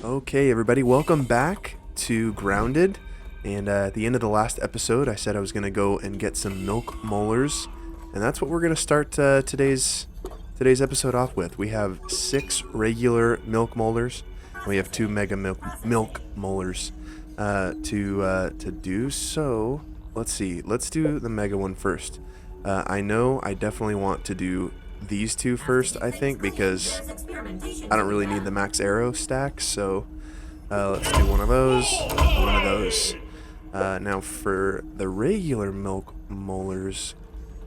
Okay, everybody, welcome back to Grounded. And at the end of the last episode, I said I was going to go and get some milk molars, and that's what we're going to start today's episode off with. We have 6 regular milk molars, and we have 2 mega milk molars to do. So let's see. Let's do the mega one first. I know I definitely want to do these 2 first, I think, because I don't really need the max arrow stack, so let's do one of those, one of those. Now for the regular milk molars,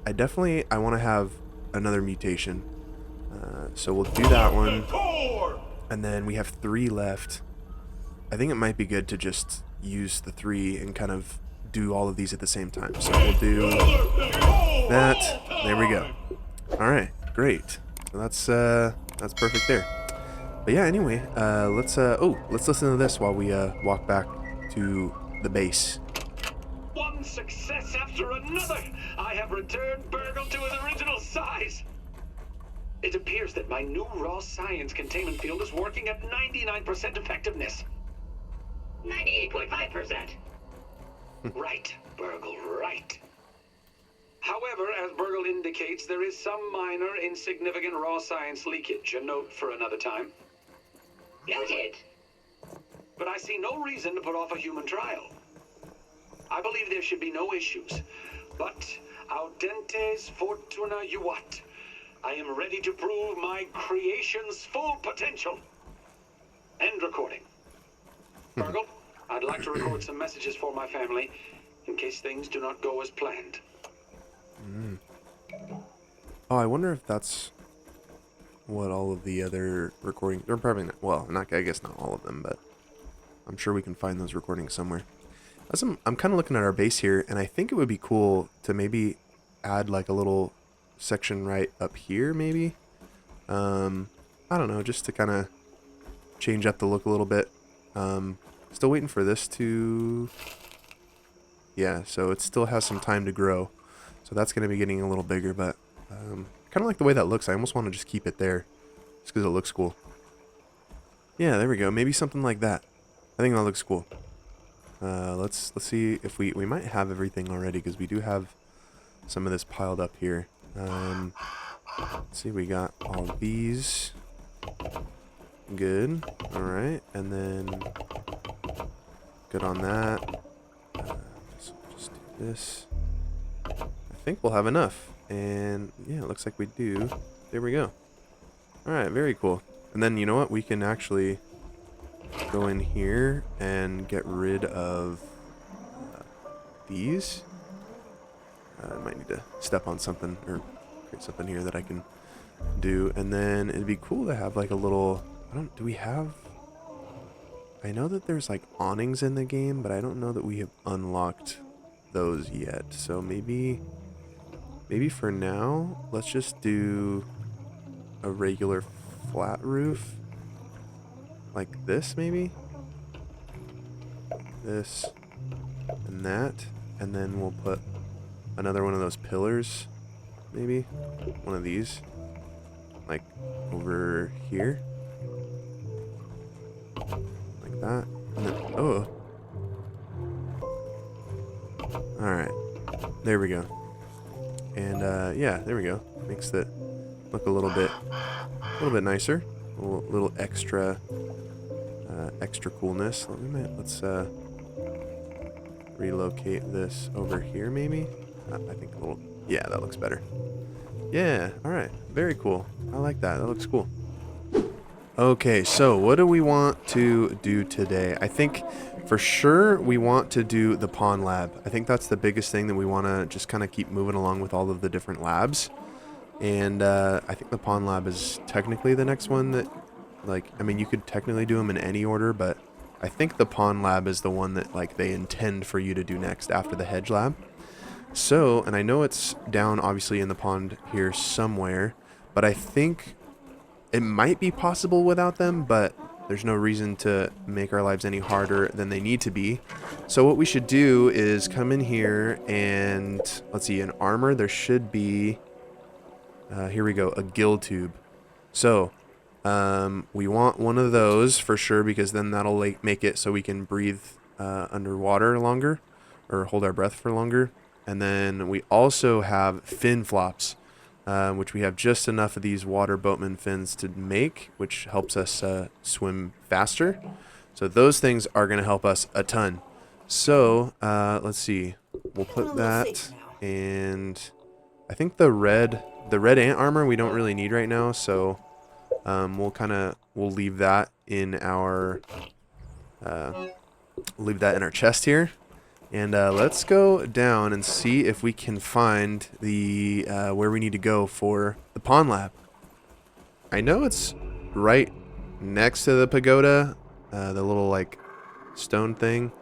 I want to have another mutation. So we'll do that one, and then we have 3 left. I think it might be good to just use the 3 and kind of do all of these at the same time. So we'll do that. There we go. All right, great. So that's perfect there. But yeah, anyway, let's listen to this while we walk back to the base. One success after another! I have returned Burgle to his original size! It appears that my new raw science containment field is working at 99% effectiveness. 98.5%. Right, Burgle, right. However, as Burgle indicates, there is some minor, insignificant raw science leakage. A note for another time. Noted. But I see no reason to put off a human trial. I believe there should be no issues. But audentes fortuna juvat. I am ready to prove my creation's full potential. End recording. Burgle, I'd like to record some messages for my family in case things do not go as planned. Oh, I wonder if that's what all of the other recordings, or probably not, well, I guess not all of them, but I'm sure we can find those recordings somewhere. I'm kind of looking at our base here, and I think it would be cool to maybe add like a little section right up here, maybe. I don't know, just to kind of change up the look a little bit. Still waiting for this to, yeah, so it still has some time to grow. So that's going to be getting a little bigger, but kind of like the way that looks. I almost want to just keep it there just because it looks cool. Yeah, there we go. Maybe something like that. I think that looks cool. Let's see if we might have everything already, because we do have some of this piled up here. Let's see, we got all these. Good. All right, and then good on that. So just do this. I think we'll have enough, and yeah, it looks like we do. There we go. All right, very cool. And then you know what? We can actually go in here and get rid of these. I might need to step on something or create something here that I can do. And then it'd be cool to have like a little, do we have, I know that there's like awnings in the game, but I don't know that we have unlocked those yet. So maybe for now, let's just do a regular flat roof. Like this, maybe? This and that. And then we'll put another one of those pillars, maybe? One of these. Like over here. Like that. And then, oh. Alright. There we go. And yeah, there we go. Makes it look a little bit nicer. A little extra coolness. Let's relocate this over here, maybe. I think a little. Yeah, that looks better. Yeah. All right. Very cool. I like that. That looks cool. Okay, so what do we want to do today? I think for sure we want to do the Pawn Lab. I think that's the biggest thing that we want to just kind of keep moving along with all of the different labs. And I think the Pawn Lab is technically the next one that, like, I mean, you could technically do them in any order, but I think the Pawn Lab is the one that, like, they intend for you to do next after the Hedge Lab. So, and I know it's down, obviously, in the pond here somewhere, but I think it might be possible without them, but there's no reason to make our lives any harder than they need to be. So what we should do is come in here and, let's see, in armor, there should be, here we go, a gill tube. So We want one of those for sure because then that'll like make it so we can breathe underwater longer or hold our breath for longer. And then we also have fin flops, which we have just enough of these water boatman fins to make, which helps us swim faster. So those things are going to help us a ton. So let's see. We'll put that, and I think the red ant armor we don't really need right now. So we'll leave that in our chest here. And let's go down and see if we can find the where we need to go for the pond lab. I know it's right next to the pagoda, the little like stone thing,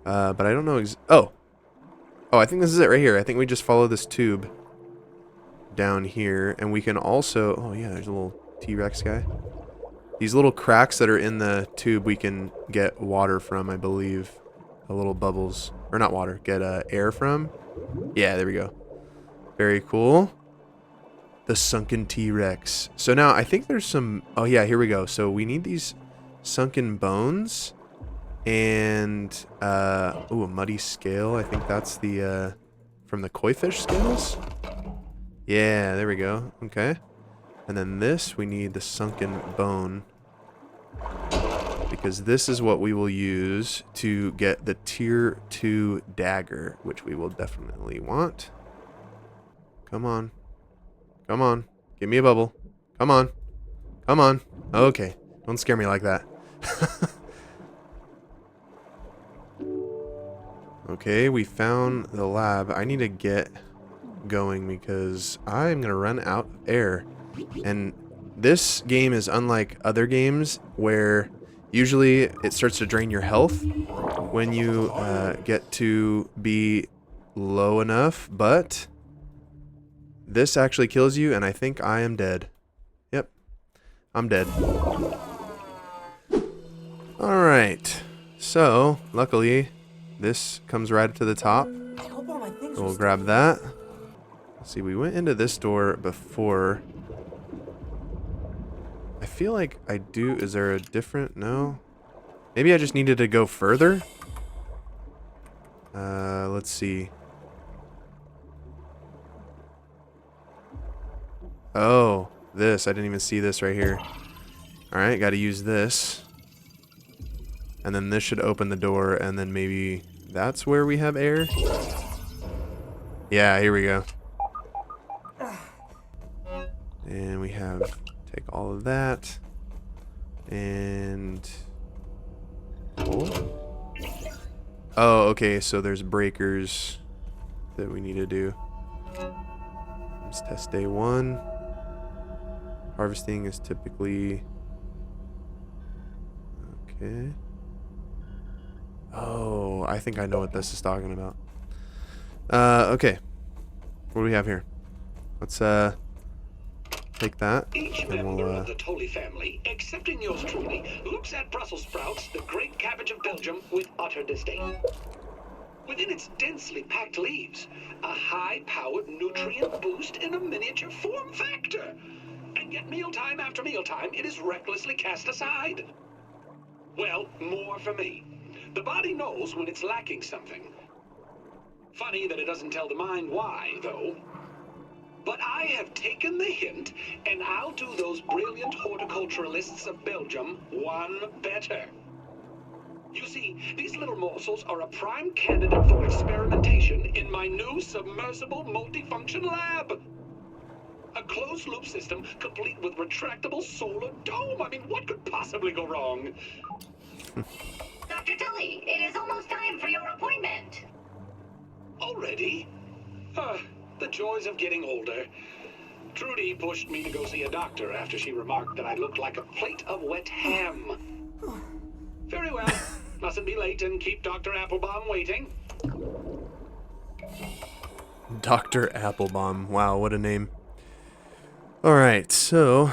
but I don't know. Oh, I think this is it right here. I think we just follow this tube down here, and we can also. Oh yeah, there's a little T-Rex guy. These little cracks that are in the tube, we can get water from, I believe. The little bubbles, or not water, get air from. Yeah, there we go. Very cool. The sunken T-Rex. So now I think there's some. Oh yeah, here we go. So we need these sunken bones, and a muddy scale. I think that's the from the koi fish scales. Yeah, there we go. Okay, and then this we need the sunken bone, because this is what we will use to get the tier 2 dagger, which we will definitely want. Come on. Come on. Give me a bubble. Come on. Come on. Okay. Don't scare me like that. Okay, we found the lab. I need to get going because I'm going to run out of air. And this game is unlike other games where usually it starts to drain your health when you get to be low enough, but this actually kills you, and I think I am dead. Yep, I'm dead. Alright, so luckily this comes right to the top. So we'll grab that. Let's see, we went into this door before. I feel like I do. Is there a different? No. Maybe I just needed to go further. Let's see. Oh, this. I didn't even see this right here. Alright, got to use this. And then this should open the door, and then maybe that's where we have air. Yeah, here we go. And we have, take all of that. And oh, okay, so there's breakers that we need to do. Let's test day 1. Harvesting is typically okay. Oh, I think I know what this is talking about. Okay. What do we have here? Let's take that. Each member of the Tully family, excepting yours truly, looks at Brussels sprouts, the great cabbage of Belgium, with utter disdain. Within its densely packed leaves, a high-powered nutrient boost in a miniature form factor. And yet mealtime after mealtime, it is recklessly cast aside. Well, more for me. The body knows when it's lacking something. Funny that it doesn't tell the mind why, though. But I have taken the hint, and I'll do those brilliant horticulturalists of Belgium one better. You see, these little morsels are a prime candidate for experimentation in my new submersible multifunction lab. A closed-loop system complete with retractable solar dome. I mean, what could possibly go wrong? Dr. Tully, it is almost time for your appointment. Already? The joys of getting older. Trudy pushed me to go see a doctor after she remarked that I looked like a plate of wet ham. Very well. Mustn't be late and keep Dr. Applebaum waiting. Dr. Applebaum. Wow, what a name. Alright, so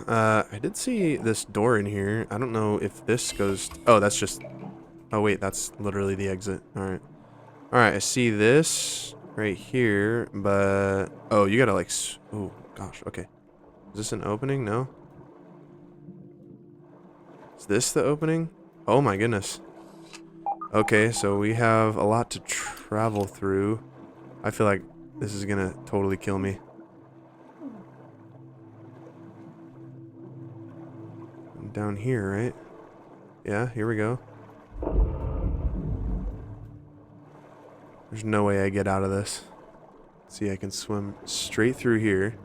I did see this door in here. I don't know if this goes... Oh, that's just... Oh, wait, that's literally the exit. Alright. Alright, I see this right here, but... Oh, you gotta like... Oh, gosh, okay. Is this an opening? No? Is this the opening? Oh my goodness. Okay, so we have a lot to travel through. I feel like this is gonna totally kill me. Down here, right? Yeah, here we go. There's no way I get out of this. See, I can swim straight through here.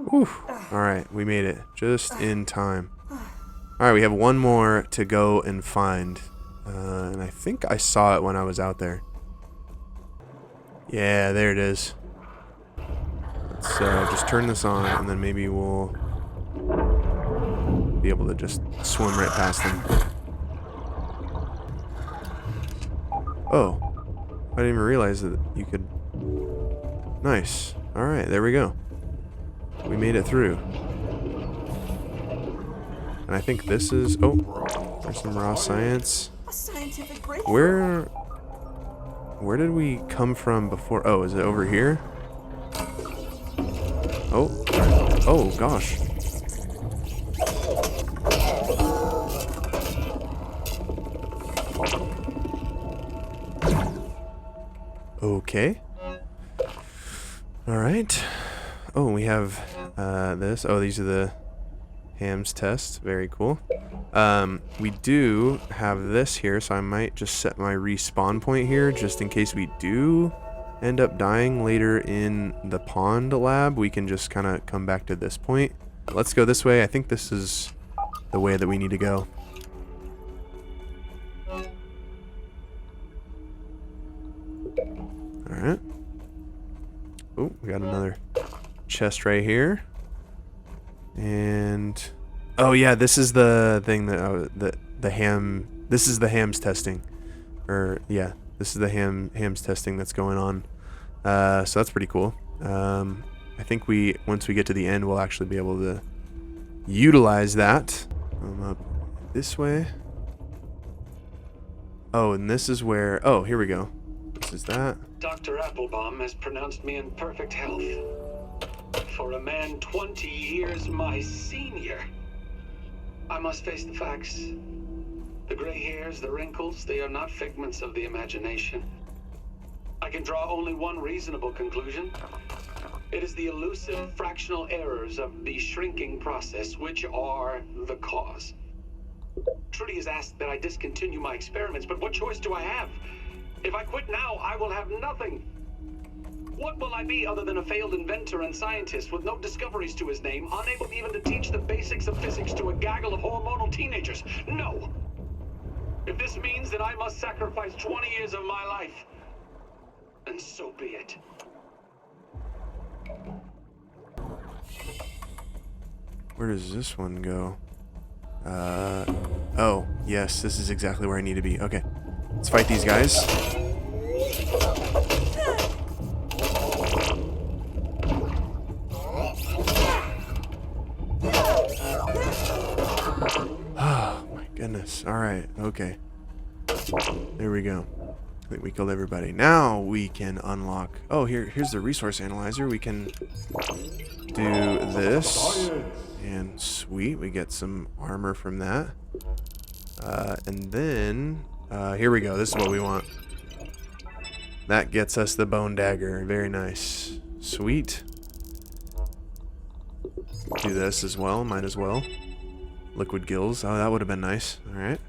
Whew. Alright, we made it. Just in time. Alright, we have one more to go and find. And I think I saw it when I was out there. Yeah, there it is. Let's just turn this on, and then maybe we'll be able to just swim right past them. Oh. I didn't even realize that you could... Nice. Alright, there we go. We made it through. And I think this is... Oh, there's some raw science. A scientific breakthrough. Where did we come from before? Oh, is it over here? Oh. Oh, gosh. Okay. Alright. Oh, we have this. Oh, these are the Ham's tests. Very cool. We do have this here, so I might just set my respawn point here just in case we do end up dying later in the pond lab. We can just kind of come back to this point. Let's go this way. I think this is the way that we need to go. Alright. Oh, we got another chest right here. And oh yeah, this is the thing that the ham. This is the Ham's testing, or yeah, this is the Ham's testing that's going on. So that's pretty cool. I think once we get to the end, we'll actually be able to utilize that. Up this way. Oh, and this is where. Oh, here we go. This is that. Dr. Applebaum has pronounced me in perfect health. For a man 20 years my senior, I must face the facts. The gray hairs, the wrinkles, they are not figments of the imagination. I can draw only one reasonable conclusion. It is the elusive fractional errors of the shrinking process which are the cause. Trudy has asked that I discontinue my experiments, but what choice do I have? If I quit now, I will have nothing. What will I be other than a failed inventor and scientist with no discoveries to his name, unable even to teach the basics of physics to a gaggle of hormonal teenagers? No! If this means that I must sacrifice 20 years of my life, then so be it. Where does this one go? Oh, yes, this is exactly where I need to be. Okay, let's fight these guys. Oh, my goodness. Alright, okay. There we go. I think we killed everybody. Now we can unlock... Oh, here's the resource analyzer. We can do this. And sweet, we get some armor from that. And then... here we go. This is what we want. That gets us the bone dagger. Very nice. Sweet. Do this as well. Might as well. Liquid gills. Oh, that would have been nice. Alright.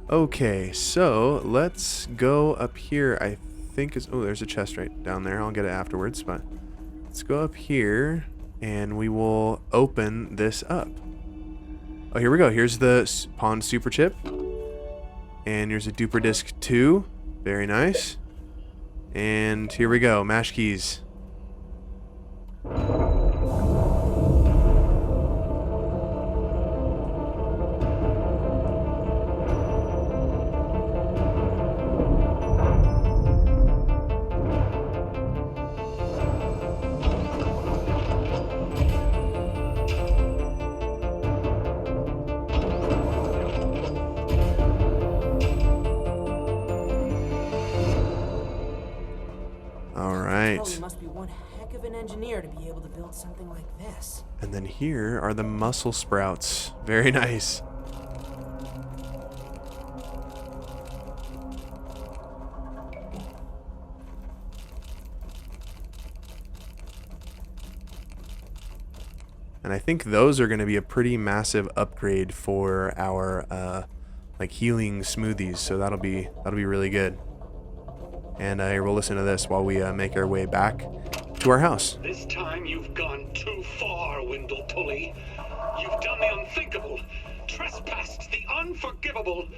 Okay, so let's go up here. I think it's... Oh, there's a chest right down there. I'll get it afterwards, but let's go up here and we will open this up. Oh, here we go. Here's the Pond Super Chip. And here's a Duper Disc 2. Very nice. And here we go. Mash keys. right. Tully must be one heck of an engineer to be able to build something like this. And then here are the mussel sprouts. Very nice. And I think those are going to be a pretty massive upgrade for our like healing smoothies. So that'll be really good. And we'll listen to this while we make our way back to our house. This time you've gone too far, Wendell Tully. You've done the unthinkable, trespassed the unforgivable.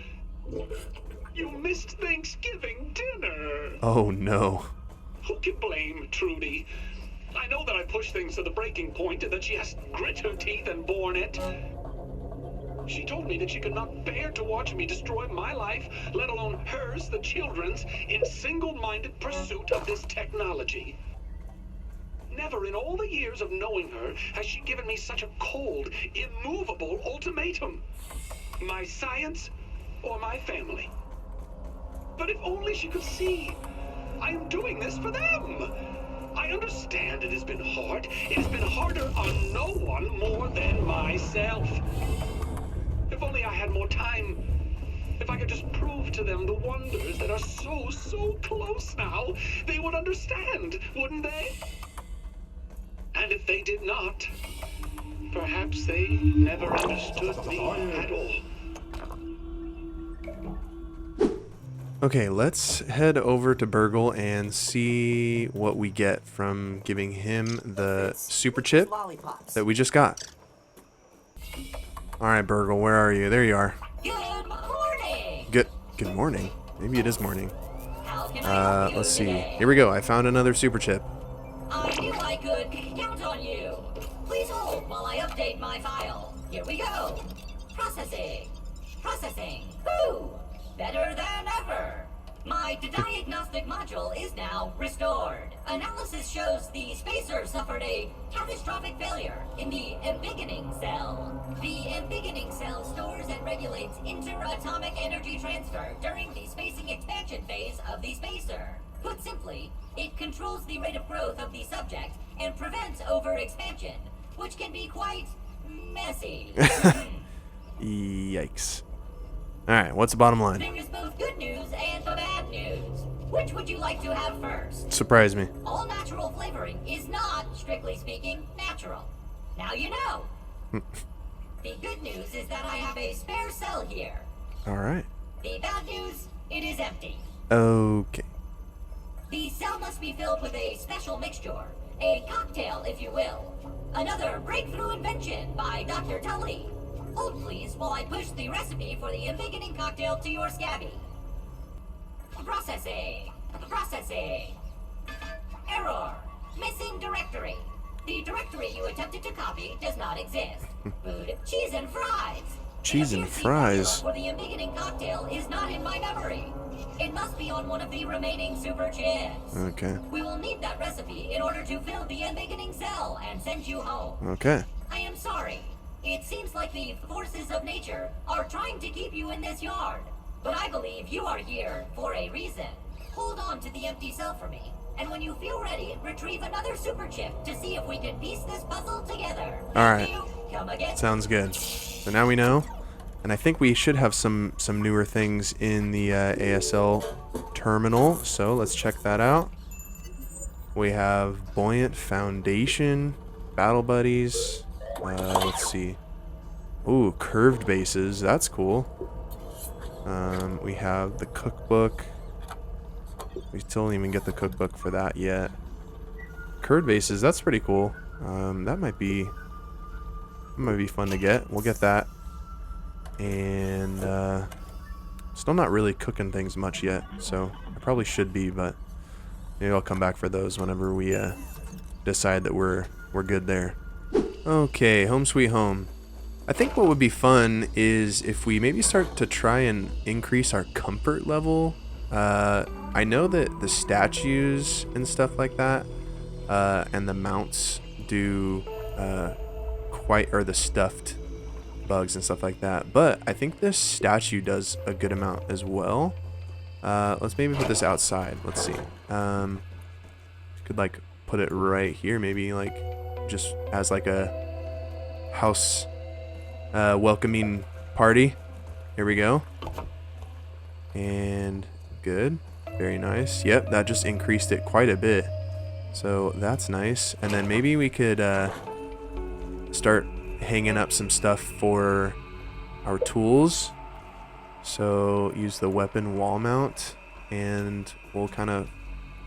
You missed Thanksgiving dinner. Oh no. Who can blame Trudy? I know that I pushed things to the breaking point and that she has grit her teeth and borne it. She told me that she could not bear to watch me destroy my life, let alone hers, the children's, in single-minded pursuit of this technology. Never in all the years of knowing her has she given me such a cold, immovable ultimatum. My science or my family. But if only she could see. I am doing this for them. I understand it has been hard. It has been harder on no one more than myself. If only I had more time. If I could just prove to them the wonders that are so close now, they would understand, wouldn't they? And if they did not, perhaps they never understood me at all. Okay, let's head over to Burgle and see what we get from giving him the super chip Lollipops. that we just got. Alright, Burgle, where are you? There you are. Good morning. Good morning. Maybe it is morning. How can I help you Let's see. today? Here we go. I found another super chip. I knew I could count on you. Please hold while I update my file. Here we go. Processing. Processing. Woo! Better than ever. My diagnostic module is now restored. Analysis shows the spacer suffered a catastrophic failure in the embiggening cell. The embiggening cell stores and regulates interatomic energy transfer during the spacing expansion phase of the spacer. Put simply, it controls the rate of growth of the subject and prevents overexpansion, which can be quite messy. Yikes. Alright, what's the bottom line? There is both good news and bad news. Which would you like to have first? Surprise me. All natural flavoring is not, strictly speaking, natural. Now you know. The good news is that I have a spare cell here. Alright. The bad news, it is empty. Okay. The cell must be filled with a special mixture, a cocktail, if you will. Another breakthrough invention by Dr. Tully. Hold please while I push the recipe for the embiggening cocktail to your scabby. Processing. Processing. Error. Missing directory. The directory you attempted to copy does not exist. Food, cheese and fries. Cheese It and appears the fries? formula for the embiggening cocktail is not in my memory. It must be on one of the remaining super chips. Okay. We will need that recipe in order to fill the embiggening cell and send you home. Okay. I am sorry. It seems like the forces of nature are trying to keep you in this yard. But I believe you are here for a reason. Hold on to the empty cell for me. And when you feel ready, retrieve another super chip to see if we can piece this puzzle together. Alright. Come again. Sounds good. So now we know. And I think we should have some newer things in the ASL terminal. So let's check that out. We have Buoyant Foundation, Battle Buddies. Let's see. Ooh, curved bases. That's cool. We have the cookbook. We still don't even get the cookbook for that yet. Curved bases. That's pretty cool. That might be fun to get. We'll get that. And still not really cooking things much yet, so I probably should be, but maybe I'll come back for those whenever we decide that we're good there. Okay, home sweet home. I think what would be fun is if we maybe start to try and increase our comfort level. I know that the statues and stuff like that, and the mounts do or the stuffed bugs and stuff like that, but I think this statue does a good amount as well. Let's maybe put this outside. Let's see. Could like put it right here, maybe like just as like a house welcoming party. Here we go. And good. Very nice. Yep, that just increased it quite a bit. So that's nice. And then maybe we could start hanging up some stuff for our tools. So use the weapon wall mount, and we'll kind of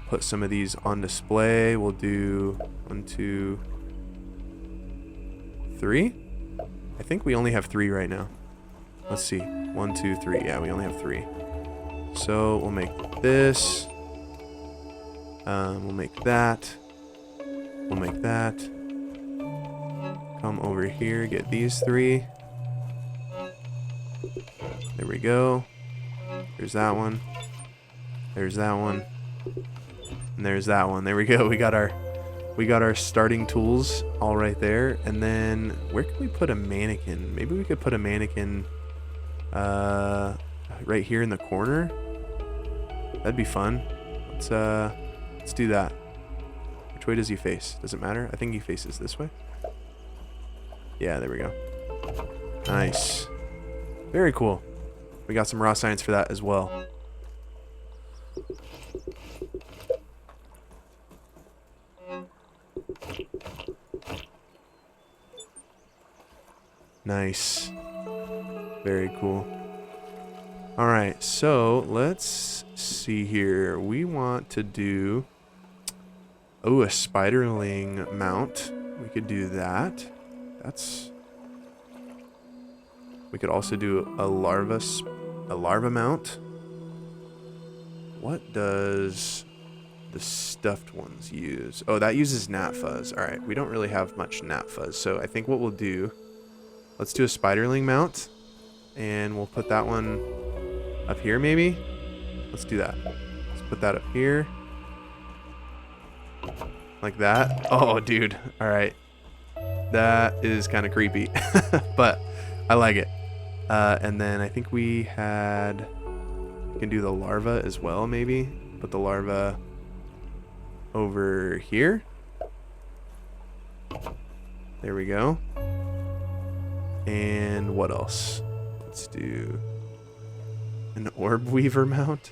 put some of these on display. We'll do 1, 2, 3. I think we only have 3 right now. Let's see. 1, 2, 3. Yeah, we only have 3. So we'll make this. We'll make that. We'll make that. Come over here, get these 3. There we go. There's that one. There's that one. And there's that one. There we go. We got our starting tools all right there. And then where can we put a mannequin? Maybe we could put a mannequin right here in the corner. That'd be fun. Let's do that. Which way does he face? Does it matter? I think he faces this way. Yeah, there we go. Nice. Very cool. We got some raw science for that as well. Nice. Very cool. Alright, so let's see here. We want to do... Oh, a spiderling mount. We could do that. That's... We could also do a larva mount. What does the stuffed ones use? Oh, that uses gnat fuzz. Alright, we don't really have much gnat fuzz. So I think what we'll do... Let's do a spiderling mount. And we'll put that one up here maybe. Let's do that. Let's put that up here. Like that. Oh, dude. Alright. That is kind of creepy. But I like it. And then I think we can do the larva as well maybe. Put the larva over here. There we go. And what else? Let's do an orb weaver mount.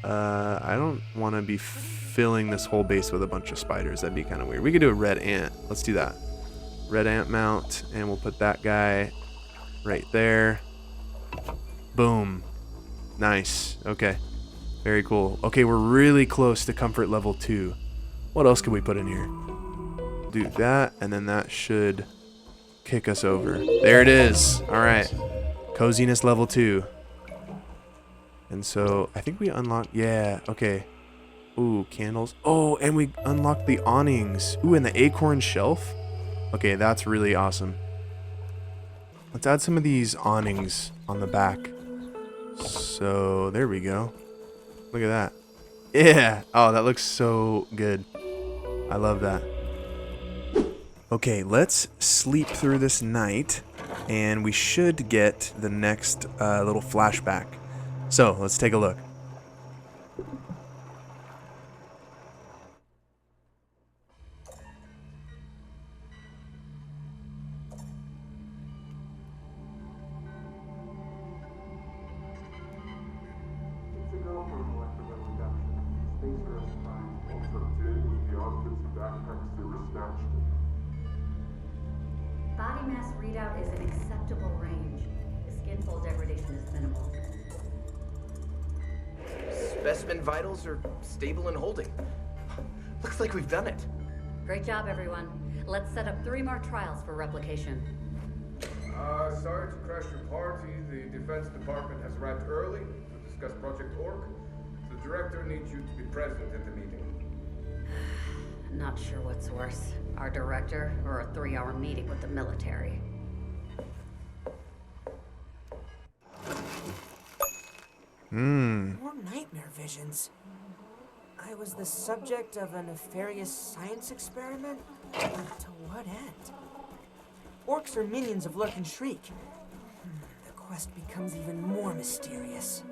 I don't want to be filling this whole base with a bunch of spiders. That'd be kind of weird. We could do a red ant. Let's do that. Red ant mount, and we'll put that guy right there. Boom. Nice. Okay. Very cool. Okay, we're really close to comfort level 2. What else can we put in here? Do that, and then that should kick us over. There it is. All right. Coziness level 2. And so I think we unlocked. Yeah. Okay. Ooh, candles. Oh, and we unlocked the awnings. Ooh, and the acorn shelf. Okay, that's really awesome. Let's add some of these awnings on the back. So there we go. Look at that. Yeah. Oh, that looks so good. I love that. Okay, let's sleep through this night, and we should get the next little flashback. So, let's take a look. Body mass readout is an acceptable range. The skin fold degradation is minimal. Specimen vitals are stable and holding. Looks like we've done it. Great job, everyone. Let's set up 3 more trials for replication. Sorry to crash your party. The Defense Department has arrived early to discuss Project Orc. The director needs you to be present at the meeting. Not sure what's worse, our director or a 3-hour meeting with the military. More nightmare visions. I was the subject of a nefarious science experiment? But to what end? Orcs are minions of Lurk and Shriek. The quest becomes even more mysterious.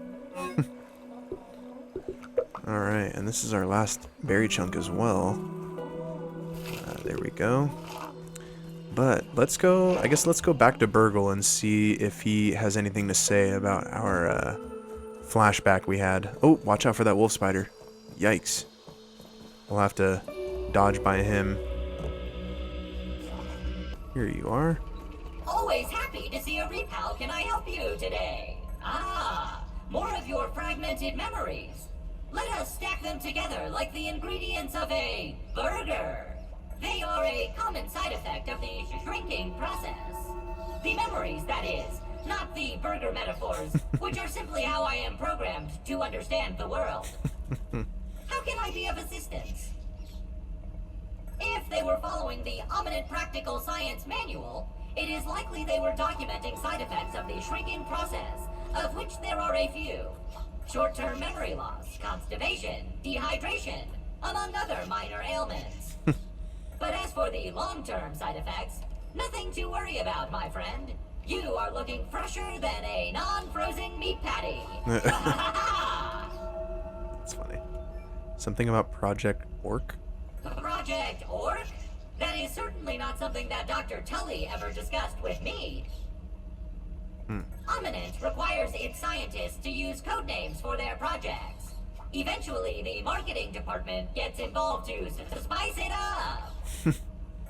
Alright, and this is our last berry chunk as well. There we go. But let's go, I guess let's go back to Burgle and see if he has anything to say about our flashback we had. Oh, watch out for that wolf spider. Yikes. We'll have to dodge by him. Here you are. Always happy to see a reap. How can I help you today? Ah, more of your fragmented memories. Let us stack them together like the ingredients of a burger. They are a common side effect of the shrinking process. The memories, that is, not the burger metaphors, which are simply how I am programmed to understand the world. How can I be of assistance? If they were following the Omniscient Practical Science Manual, it is likely they were documenting side effects of the shrinking process, of which there are a few. Short-term memory loss, constipation, dehydration, among other minor ailments. But as for the long-term side effects, nothing to worry about, my friend. You are looking fresher than a non-frozen meat patty. That's funny. Something about Project Orc? Project Orc? That is certainly not something that Dr. Tully ever discussed with me. Omniscient requires its scientists to use code names for their projects. Eventually, the marketing department gets involved to spice it up.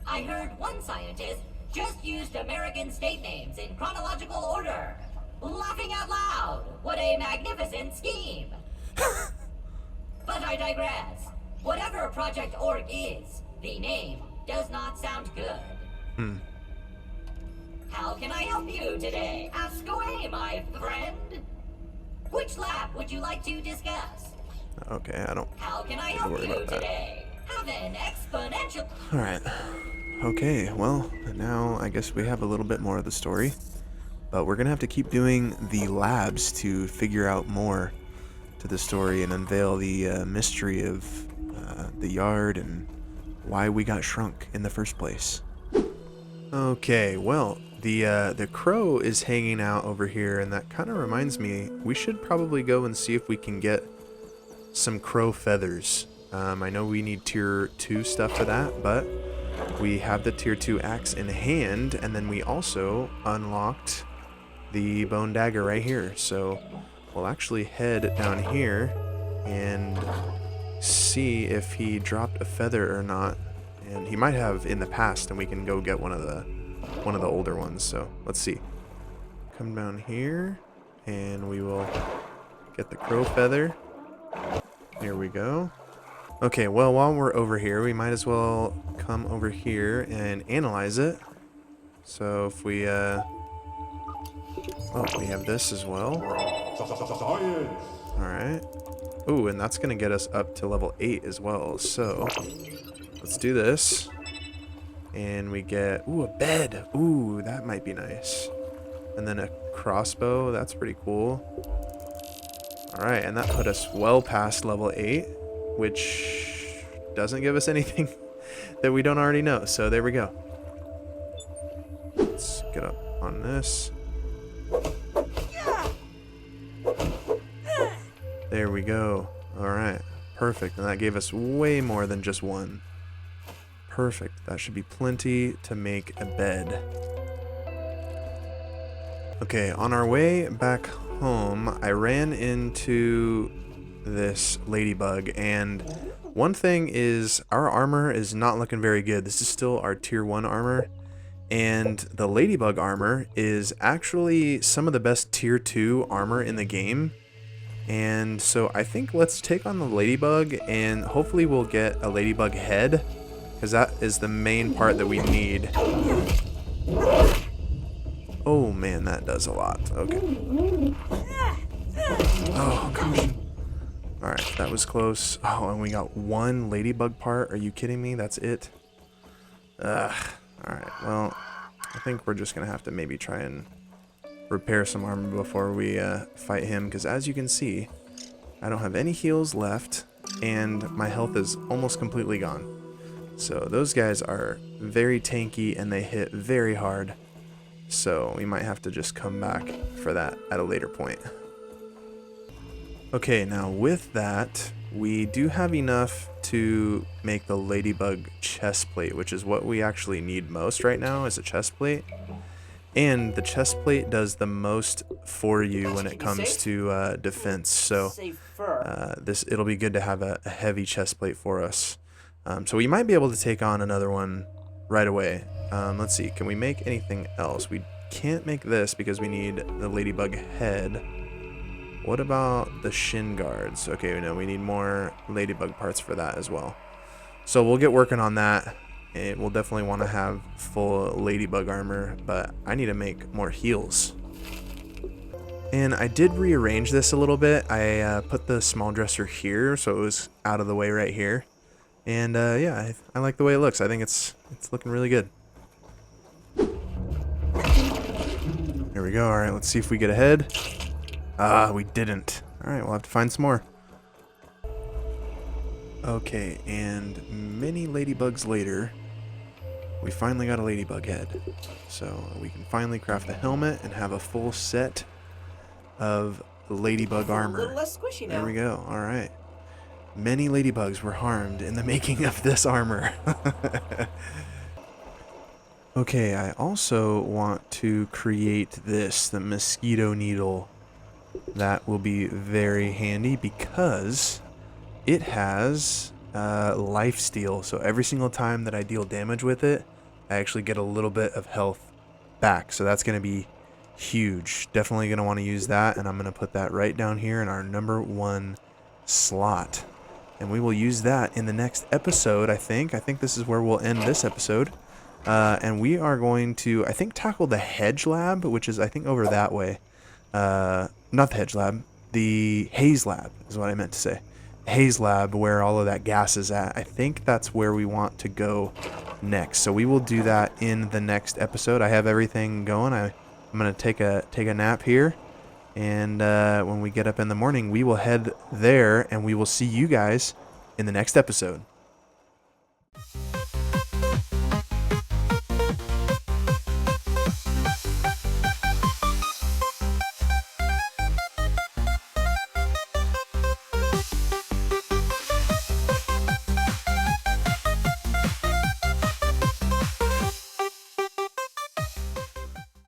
I heard one scientist just used American state names in chronological order. Laughing out loud. What a magnificent scheme. But I digress. Whatever Project Orc is, the name does not sound good. How can I help you today? Ask away, my friend. Which lab would you like to discuss? Okay, I don't How can I need to help worry you about that. today? Have an exponential. Alright. Okay, well, now I guess we have a little bit more of the story. But we're gonna have to keep doing the labs to figure out more to the story and unveil the mystery of the yard and why we got shrunk in the first place. Okay, well, the crow is hanging out over here, and that kind of reminds me, we should probably go and see if we can get some crow feathers. I know we need tier 2 stuff for that, but we have the tier 2 axe in hand, and then we also unlocked the bone dagger right here. So we'll actually head down here and see if he dropped a feather or not. And he might have in the past, and we can go get one of the older ones. So let's see. Come down here, and we will get the crow feather. Here we go. Okay, well, while we're over here, we might as well come over here and analyze it. So if we, oh, we have this as well. Alright. Ooh, and that's going to get us up to level 8 as well. So let's do this. And we get, ooh, a bed. Ooh, that might be nice. And then a crossbow. That's pretty cool. Alright, and that put us well past level 8, which doesn't give us anything that we don't already know. So there we go. Let's get up on this. There we go. Alright, perfect. And that gave us way more than just one. Perfect. That should be plenty to make a bed. Okay, on our way back home, I ran into this ladybug, and one thing is our armor is not looking very good. This is still our tier 1 armor, and the ladybug armor is actually some of the best tier 2 armor in the game. And so I think let's take on the ladybug, and hopefully we'll get a ladybug head, because that is the main part that we need. Oh man, that does a lot. Okay. Oh gosh. Alright, that was close. Oh, and we got one ladybug part. Are you kidding me? That's it? Ugh. Alright, well, I think we're just gonna have to maybe try and repair some armor before we fight him, because as you can see, I don't have any heals left, and my health is almost completely gone. So those guys are very tanky, and they hit very hard. So we might have to just come back for that at a later point. Okay, now with that, we do have enough to make the ladybug chest plate, which is what we actually need most right now, is a chest plate. And the chest plate does the most for you when it comes to defense. So it'll be good to have a heavy chest plate for us. So we might be able to take on another one right away. Let's see, can we make anything else? We can't make this because we need the ladybug head. What about the shin guards? Okay, no, we need more ladybug parts for that as well. So we'll get working on that. We'll definitely want to have full ladybug armor, but I need to make more heals. And I did rearrange this a little bit. I put the small dresser here, so it was out of the way right here. And yeah, I like the way it looks. I think it's looking really good. There we go. All right, let's see if we get ahead. Ah, we didn't. All right, we'll have to find some more. Okay, and many ladybugs later, we finally got a ladybug head. So we can finally craft the helmet and have a full set of ladybug armor. A little less squishy now. There we go. All right. Many ladybugs were harmed in the making of this armor. Okay, I also want to create this, the mosquito needle. That will be very handy because it has life steal. So every single time that I deal damage with it, I actually get a little bit of health back. So that's going to be huge. Definitely going to want to use that, and I'm going to put that right down here in our #1 slot. And we will use that in the next episode, I think. I think this is where we'll end this episode. And we are going to, I think, tackle the hedge lab, which is, I think, over that way. Not the hedge lab, the haze lab is what I meant to say. Haze lab, where all of that gas is at. I think that's where we want to go next. So we will do that in the next episode. I have everything going. I'm going to take a nap here. And when we get up in the morning, we will head there, and we will see you guys in the next episode.